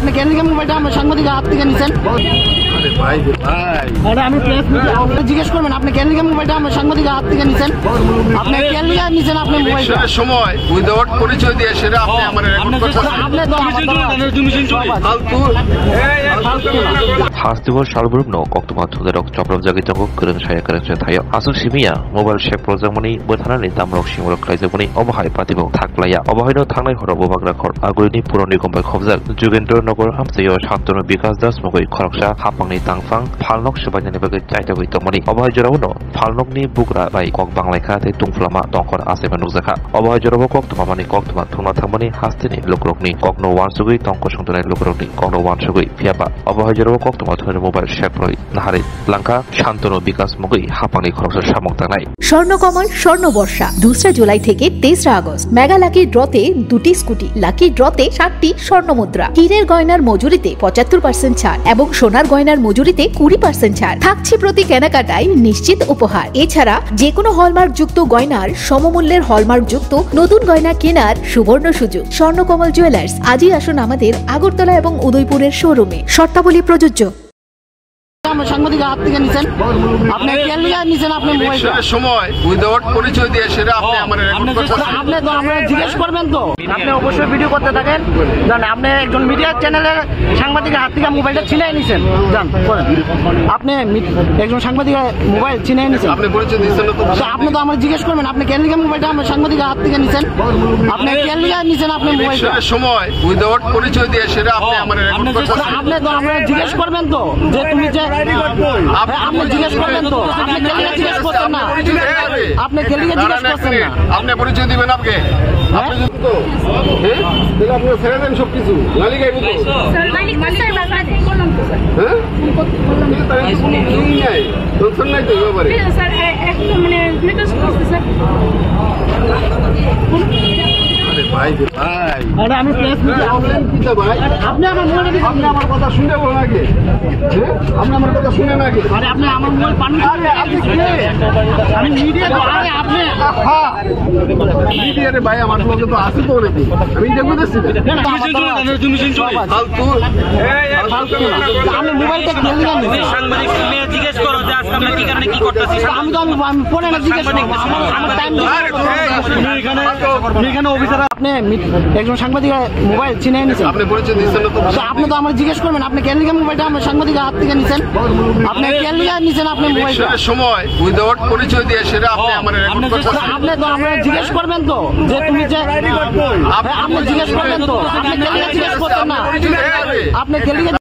আপনি কেন মোবাইলটা আমার সাংবাদিকের হাত থেকে নিছেন? আমি জিজ্ঞেস করবেন আপনি কেন মোবাইলটা আমার সাংবাদিকের হাত থেকে নিছেন? আপনি কেন নিছেন আপনি মোবাইলটা? সময় উইদাউট পরিচয় দিয়ে সেটা আপনি আমার Hastiwal Shalburno, October to the Rock Chopper of Jagitago, Kuran Shaya Karan Tayo, Asu Shimia, mobile ship Rosamoni, Botana, Damrock Shimura Kaizamoni, Omahai Patibo, Taklaya, Obahino Tanai Horobagra, Aguni, Puroni Kompa Kovzel, Jugendo Nogor Hamsayo, Shantono, because the Smogoi Korksha, Hapani Tangfang, Palnok Shabana Jaita with Tomoni, Obahajorano, Palnokni Bugra by Kok Banglaka, Tungflama, Donkor Asemanuzaka, Obahajoro Kok to Mamani Kok to Matuna Tamani, Hastini, Lokrokni, Kokno one Sugui, Tonko Shantona Lokrokni, Kokno one Sugui, Piapa, Obahajoro Kok to Matuna Mobile Sheproi, Nahari, Lanka, Shantano Bikas Mogui, Hapani Korsa Shamoktanai. Swarnakamal স্বর্ণবর্ষা 2 July থেকে 23 August mega lucky ড্রতে 2টি scooty lucky ড্রতে 7টি স্বর্ণমুদ্রা হীরের গয়নার মজুরিতে 75% ছাড় এবং সোনার গয়নার মজুরিতে 20% ছাড় থাকছে প্রতি কেনাকাটায় নিশ্চিত উপহার এছাড়া যে কোনো হলমার্ক যুক্ত গয়নার সমমূল্যের হলমার্ক যুক্ত নতুন গয়না কেনার সুবর্ণ সুযোগ স্বর্ণকমল জুয়েলার্স আজই আসুন আমাদের আগরতলা এবং উদয়পুরের শোরুমে শর্তাবলী প্রযোজ্য আমার সাংবাদিকের হাত থেকে নিছেন আপনি কেন নিছেন আপনি মোবাইলটা সময় উইদাউট পরিচয় দিয়ে সেটা আপনি আমার আপনি তো আমরা জিজ্ঞেস করবেন তো আপনি অবশ্যই ভিডিও করতে থাকেন জান আপনি একজন মিডিয়া চ্যানেলের সাংবাদিকের হাত থেকে মোবাইলটা ছিনাই নিছেন জান করেন আপনি একজন সাংবাদিকের মোবাইল ছিনাই নিছেন আপনি পরিচয় দিচ্ছেন না তো আপনি তো আমরা জিজ্ঞেস করবেন আপনি কেন মোবাইলটা আমার সাংবাদিকের হাত থেকে নিছেন আপনি কেন নিছেন আপনি মোবাইলটা সময় উইদাউট পরিচয় দিয়ে সেটা আপনি আমার আপনি তো আমরা জিজ্ঞেস করবেন তো যে তুমি যে আপনি জিজ্ঞেস করবেন তো আপনি কেলিয়ে জিজ্ঞেস করতেন না আপনি কেলিয়ে জিজ্ঞেস করতেন না আপনি পরিচয় দিবেন আপনি আপনি তো হ্যাঁ তাহলে আপনি ছেড়ে দেন সবকিছু মালিক আইবো তো স্যার মালিক স্যার বাবা বললাম তো স্যার হ্যাঁ তাই কোনো কিছুই নাই টেনশন নাই তো ব্যাপারে স্যার একদম মানে রিকোয়েস্ট করছি স্যার আরে আমি প্রেস মিটে অনলাইন কি তো ভাই আপনি আমার মোবাইল আপনি আমার কথা শুনে বলেন আগে আপনি আমার কথা শুনেন আগে আরে আপনি আমার মোবাইল পান আরে আপনি কে আমি মিডিয়া আরে আপনি হ্যাঁ মিডিয়ারে ভাই আমার লগে তো আছে তো নাকি আমি দেখব দেখছি ফালতু আমি মোবাইলটা কেলিয়ে নিছি সাংবাদিক তুমি জিজ্ঞেস করো যে আজকে আমরা কি কারণে কি করতেছি আমি তো আমি ফোনে না জিজ্ঞেস করব আমার টাইম এখানে অফিসার আপনি একজন সাংবাদিকের মোবাইল ছিনাই নিছেন আপনি পরিচয় দিচ্ছেন না তো আপনি তো আমরা জিজ্ঞেস করবেন আপনি কেন মোবাইলটা আমার সাংবাদিকের হাত থেকে নিছেন আপনি কেন নিছেন আপনি মোবাইলটা সময় উইদাউট পরিচয় দিয়ে সেটা আপনি আমার আপনি তো আমরা জিজ্ঞেস করবেন তো যে তুমি যে আপনি জিজ্ঞেস করবেন তো আপনি কেন জিজ্ঞেস করতেন না আপনি কেন